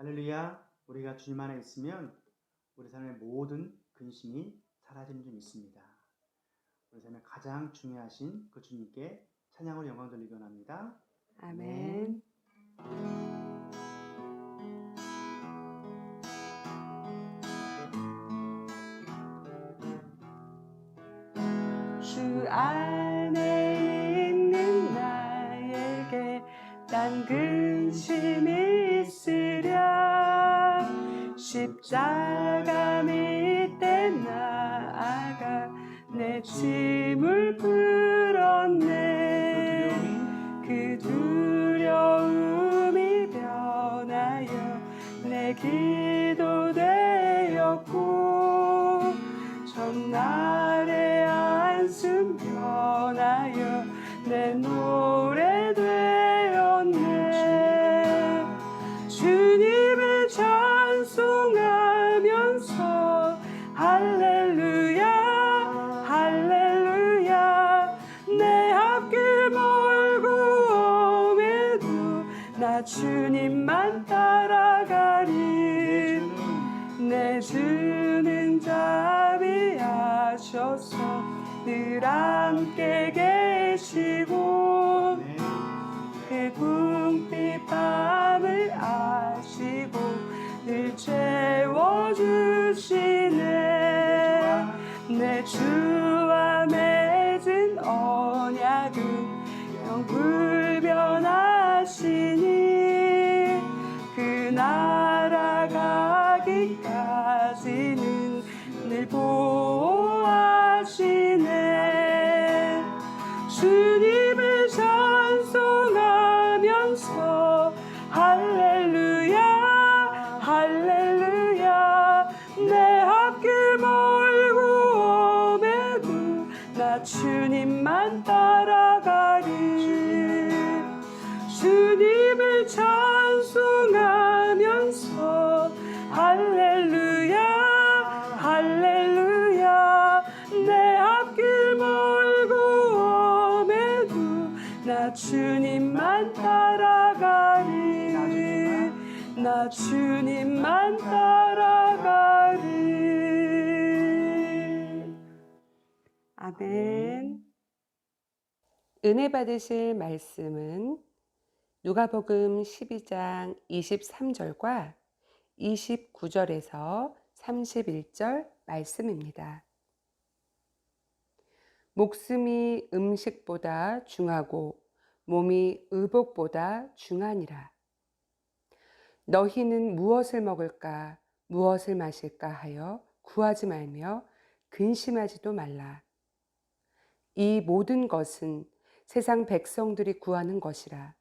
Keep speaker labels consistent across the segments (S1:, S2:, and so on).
S1: 할렐루야. 우리가 주님 안에 있으면 우리 삶의 모든 근심이 사라지는 줄 믿습니다. 우리 삶의 가장 중요하신 그 주님께 찬양으로 영광 돌리기 원합니다.
S2: 아멘. 주 안에 있는 나에게 딴 근심이 있으랴. 십자가 밑에 나아가 내 짐을 풀었네. 그 두려움이 변하여 내 기도 되었고, 전날의 한숨 변하여 내 노래 되었네. 주님을 찬송하면서 할렐루야 할렐루야. 내 앞길 멀고 험해도 나 주님만 따라가리. 내 주는 자비하셔서 늘 함께 계시고, 그 궁핍 밤을 아시고 늘 채워주시네. 내 주와 맺은 언약은 영불변하시니, 그 날아가기까지는 늘 보호하시네. 주님을 찬송하면서 할렐루야 할렐루야. 내 앞길 멀고 험해도 나 주님만 따라가리. 주님을 찬송하면서 할렐루야 할렐루야. 내 앞길 멀고 험해도 나 주님만 따라가리. 나 주님만 따라가리. 아멘. 은혜 받으실 말씀은 누가복음 12장 23절과 29절에서 31절 말씀입니다. 목숨이 음식보다 중하고 몸이 의복보다 중하니라. 너희는 무엇을 먹을까 무엇을 마실까 하여 구하지 말며 근심하지도 말라. 이 모든 것은 세상 백성들이 구하는 것이라.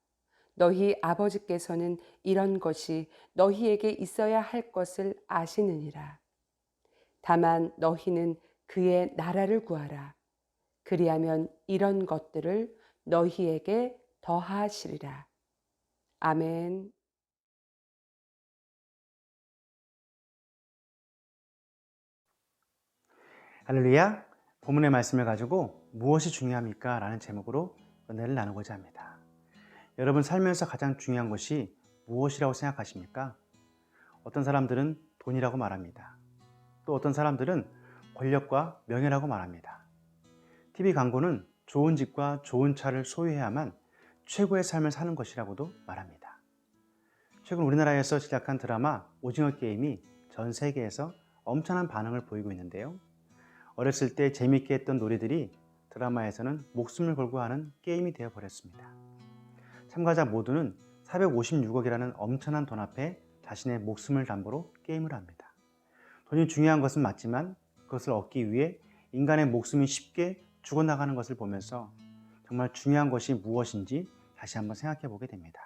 S2: 너희 아버지께서는 이런 것이 너희에게 있어야 할 것을 아시느니라. 다만 너희는 그의 나라를 구하라. 그리하면 이런 것들을 너희에게 더하시리라. 아멘.
S1: 할렐루야. 본문의 말씀을 가지고 무엇이 중요합니까? 라는 제목으로 은혜를 나누고자 합니다. 여러분 살면서 가장 중요한 것이 무엇이라고 생각하십니까? 어떤 사람들은 돈이라고 말합니다. 또 어떤 사람들은 권력과 명예라고 말합니다. TV 광고는 좋은 집과 좋은 차를 소유해야만 최고의 삶을 사는 것이라고도 말합니다. 최근 우리나라에서 시작한 드라마 오징어 게임이 전 세계에서 엄청난 반응을 보이고 있는데요. 어렸을 때 재밌게 했던 놀이들이 드라마에서는 목숨을 걸고 하는 게임이 되어버렸습니다. 참가자 모두는 456억이라는 엄청난 돈 앞에 자신의 목숨을 담보로 게임을 합니다. 돈이 중요한 것은 맞지만 그것을 얻기 위해 인간의 목숨이 쉽게 죽어나가는 것을 보면서 정말 중요한 것이 무엇인지 다시 한번 생각해 보게 됩니다.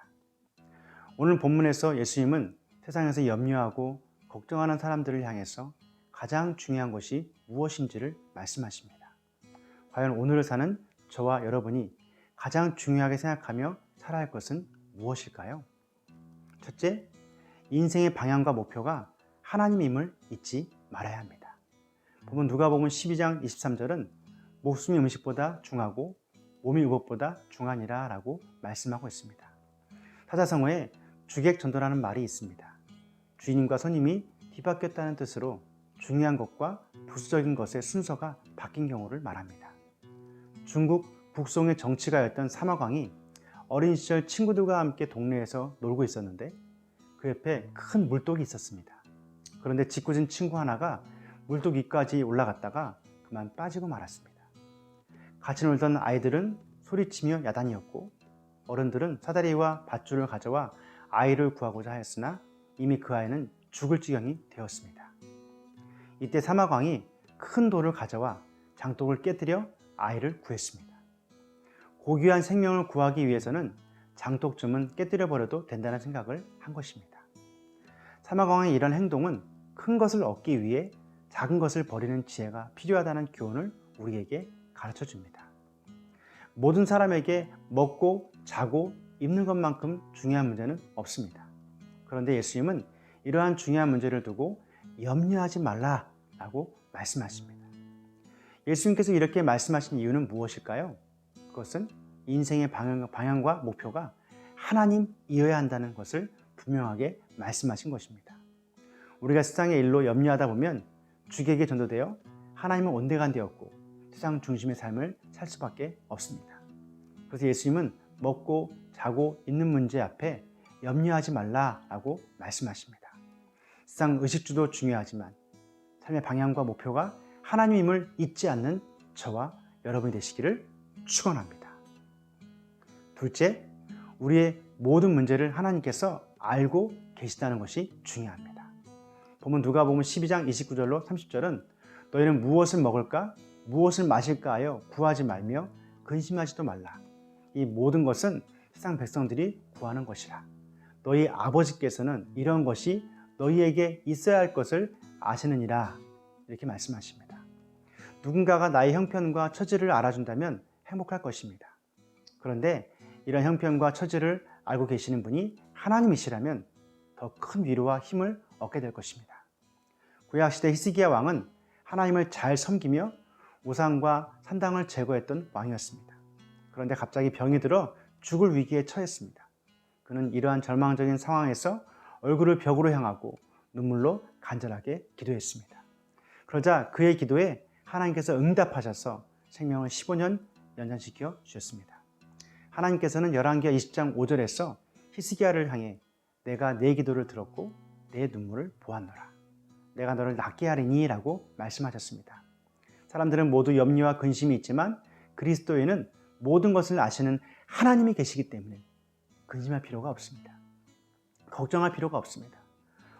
S1: 오늘 본문에서 예수님은 세상에서 염려하고 걱정하는 사람들을 향해서 가장 중요한 것이 무엇인지를 말씀하십니다. 과연 오늘을 사는 저와 여러분이 가장 중요하게 생각하며 살아야 할 것은 무엇일까요? 첫째, 인생의 방향과 목표가 하나님임을 잊지 말아야 합니다. 본문 누가복음 12장 23절은 목숨이 음식보다 중하고 몸이 의복보다 중하니라 라고 말씀하고 있습니다. 사자성어에 주객전도라는 말이 있습니다. 주인과 손님이 뒤바뀌었다는 뜻으로 중요한 것과 부수적인 것의 순서가 바뀐 경우를 말합니다. 중국 북송의 정치가였던 사마광이 어린 시절 친구들과 함께 동네에서 놀고 있었는데 그 옆에 큰 물독이 있었습니다. 그런데 짓궂은 친구 하나가 물독 위까지 올라갔다가 그만 빠지고 말았습니다. 같이 놀던 아이들은 소리치며 야단이었고 어른들은 사다리와 밧줄을 가져와 아이를 구하고자 하였으나 이미 그 아이는 죽을 지경이 되었습니다. 이때 사마광이 큰 돌을 가져와 장독을 깨뜨려 아이를 구했습니다. 고귀한 생명을 구하기 위해서는 장독쯤은 깨뜨려 버려도 된다는 생각을 한 것입니다. 사마광의 이런 행동은 큰 것을 얻기 위해 작은 것을 버리는 지혜가 필요하다는 교훈을 우리에게 가르쳐 줍니다. 모든 사람에게 먹고 자고 입는 것만큼 중요한 문제는 없습니다. 그런데 예수님은 이러한 중요한 문제를 두고 염려하지 말라라고 말씀하십니다. 예수님께서 이렇게 말씀하신 이유는 무엇일까요? 그것은 인생의 방향과 목표가 하나님이어야 한다는 것을 분명하게 말씀하신 것입니다. 우리가 세상의 일로 염려하다 보면 주객에 전도되어 하나님은 온데간데없고 세상 중심의 삶을 살 수밖에 없습니다. 그래서 예수님은 먹고 자고 있는 문제 앞에 염려하지 말라라고 말씀하십니다. 세상 의식주도 중요하지만 삶의 방향과 목표가 하나님임을 잊지 않는 저와 여러분이 되시기를 축원합니다. 둘째, 우리의 모든 문제를 하나님께서 알고 계시다는 것이 중요합니다. 보면 누가복음 12장 29절로 30절은 너희는 무엇을 먹을까 무엇을 마실까 하여 구하지 말며 근심하지도 말라. 이 모든 것은 세상 백성들이 구하는 것이라. 너희 아버지께서는 이런 것이 너희에게 있어야 할 것을 아시느니라. 이렇게 말씀하십니다. 누군가가 나의 형편과 처지를 알아준다면 행복할 것입니다. 그런데 이런 형편과 처지를 알고 계시는 분이 하나님이시라면 더 큰 위로와 힘을 얻게 될 것입니다. 구약시대 히스기야 왕은 하나님을 잘 섬기며 우상과 산당을 제거했던 왕이었습니다. 그런데 갑자기 병이 들어 죽을 위기에 처했습니다. 그는 이러한 절망적인 상황에서 얼굴을 벽으로 향하고 눈물로 간절하게 기도했습니다. 그러자 그의 기도에 하나님께서 응답하셔서 생명을 15년 연장시켜 주셨습니다. 하나님께서는 열왕기하 20장 5절에서 히스기야를 향해 내가 내 기도를 들었고 내 눈물을 보았노라. 내가 너를 낫게 하리니 라고 말씀하셨습니다. 사람들은 모두 염려와 근심이 있지만 그리스도에는 모든 것을 아시는 하나님이 계시기 때문에 근심할 필요가 없습니다. 걱정할 필요가 없습니다.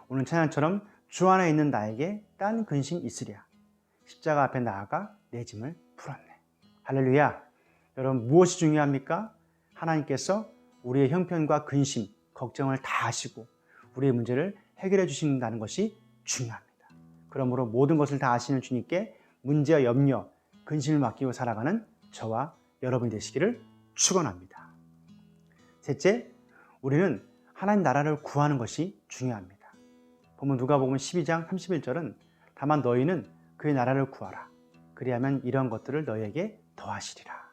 S1: 오늘 찬양처럼 주 안에 있는 나에게 딴 근심 있으랴. 십자가 앞에 나아가 내 짐을 풀었네. 할렐루야. 여러분 무엇이 중요합니까? 하나님께서 우리의 형편과 근심, 걱정을 다 아시고 우리의 문제를 해결해 주신다는 것이 중요합니다. 그러므로 모든 것을 다 아시는 주님께 문제와 염려, 근심을 맡기고 살아가는 저와 여러분이 되시기를 축원합니다. 셋째, 우리는 하나님 나라를 구하는 것이 중요합니다. 보면 누가복음 12장 31절은 다만 너희는 그의 나라를 구하라. 그리하면 이런 것들을 너희에게 더하시리라.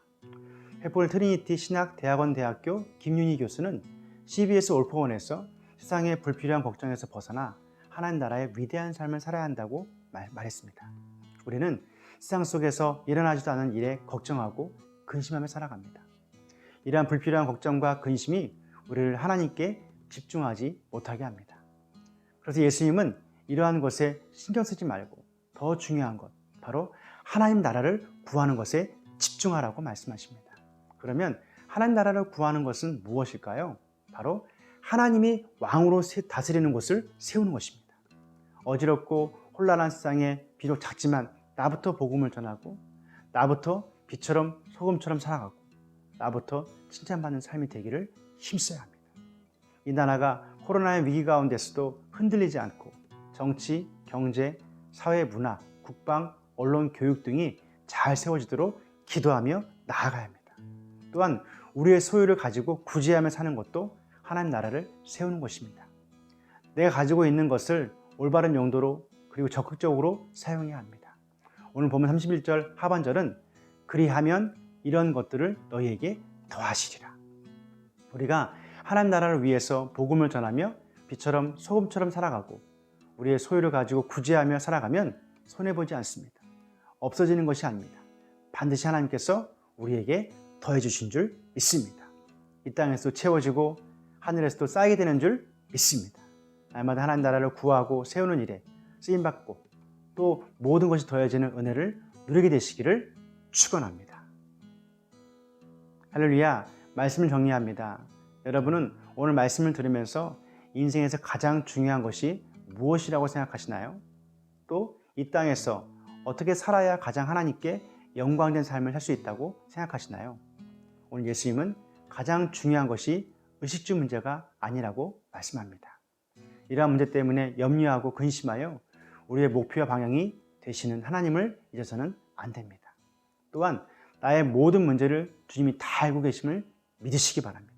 S1: 횃불 트리니티 신학대학원 대학교 김윤희 교수는 CBS 올포원에서 세상의 불필요한 걱정에서 벗어나 하나님 나라의 위대한 삶을 살아야 한다고 말했습니다. 우리는 세상 속에서 일어나지도 않은 일에 걱정하고 근심하며 살아갑니다. 이러한 불필요한 걱정과 근심이 우리를 하나님께 집중하지 못하게 합니다. 그래서 예수님은 이러한 것에 신경 쓰지 말고 더 중요한 것, 바로 하나님 나라를 구하는 것에 집중하라고 말씀하십니다. 그러면 하나님 나라를 구하는 것은 무엇일까요? 바로 하나님이 왕으로 다스리는 곳을 세우는 것입니다. 어지럽고 혼란한 세상에 비록 작지만 나부터 복음을 전하고 나부터 빛처럼 소금처럼 살아가고 나부터 칭찬받는 삶이 되기를 힘써야 합니다. 이 나라가 코로나의 위기 가운데서도 흔들리지 않고 정치, 경제, 사회, 문화, 국방, 언론, 교육 등이 잘 세워지도록 기도하며 나아가야 합니다. 또한 우리의 소유를 가지고 구제하며 사는 것도 하나님 나라를 세우는 것입니다. 내가 가지고 있는 것을 올바른 용도로 그리고 적극적으로 사용해야 합니다. 오늘 보면 31절 하반절은 그리하면 이런 것들을 너희에게 더하시리라. 우리가 하나님 나라를 위해서 복음을 전하며 빛처럼 소금처럼 살아가고 우리의 소유를 가지고 구제하며 살아가면 손해보지 않습니다. 없어지는 것이 아닙니다. 반드시 하나님께서 우리에게 더해 주신 줄 믿습니다. 이 땅에서도 채워지고 하늘에서도 쌓이게 되는 줄 믿습니다. 날마다 하나님 나라를 구하고 세우는 일에 쓰임받고 또 모든 것이 더해지는 은혜를 누리게 되시기를 축원합니다. 할렐루야. 말씀을 정리합니다. 여러분은 오늘 말씀을 들으면서 인생에서 가장 중요한 것이 무엇이라고 생각하시나요? 또 이 땅에서 어떻게 살아야 가장 하나님께 영광된 삶을 살 수 있다고 생각하시나요? 오늘 예수님은 가장 중요한 것이 의식주 문제가 아니라고 말씀합니다. 이러한 문제 때문에 염려하고 근심하여 우리의 목표와 방향이 되시는 하나님을 잊어서는 안 됩니다. 또한 나의 모든 문제를 주님이 다 알고 계심을 믿으시기 바랍니다.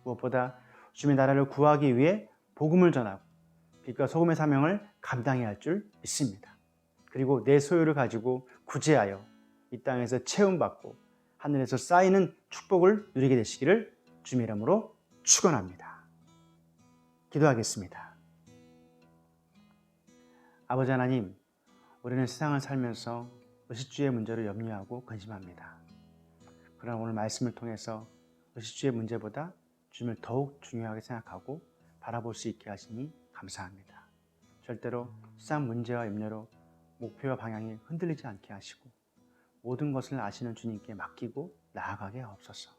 S1: 무엇보다 주님의 나라를 구하기 위해 복음을 전하고 빛과 소금의 사명을 감당해야 할 줄 믿습니다. 그리고 내 소유를 가지고 구제하여 이 땅에서 채움받고 하늘에서 쌓이는 축복을 누리게 되시기를 주님의 이름으로 축원합니다. 기도하겠습니다. 아버지 하나님, 우리는 세상을 살면서 의식주의 문제로 염려하고 근심합니다. 그러나 오늘 말씀을 통해서 의식주의 문제보다 주님을 더욱 중요하게 생각하고 바라볼 수 있게 하시니 감사합니다. 절대로 세상 문제와 염려로 목표와 방향이 흔들리지 않게 하시고 모든 것을 아시는 주님께 맡기고 나아가게 하옵소서.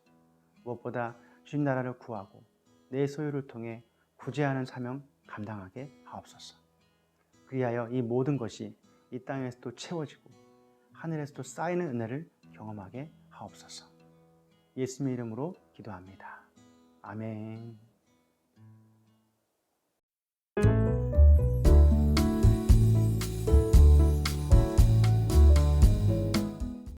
S1: 무엇보다 주님 나라를 구하고 내 소유를 통해 구제하는 사명 감당하게 하옵소서. 그리하여 이 모든 것이 이 땅에서도 채워지고 하늘에서도 쌓이는 은혜를 경험하게 하옵소서. 예수님의 이름으로 기도합니다. 아멘.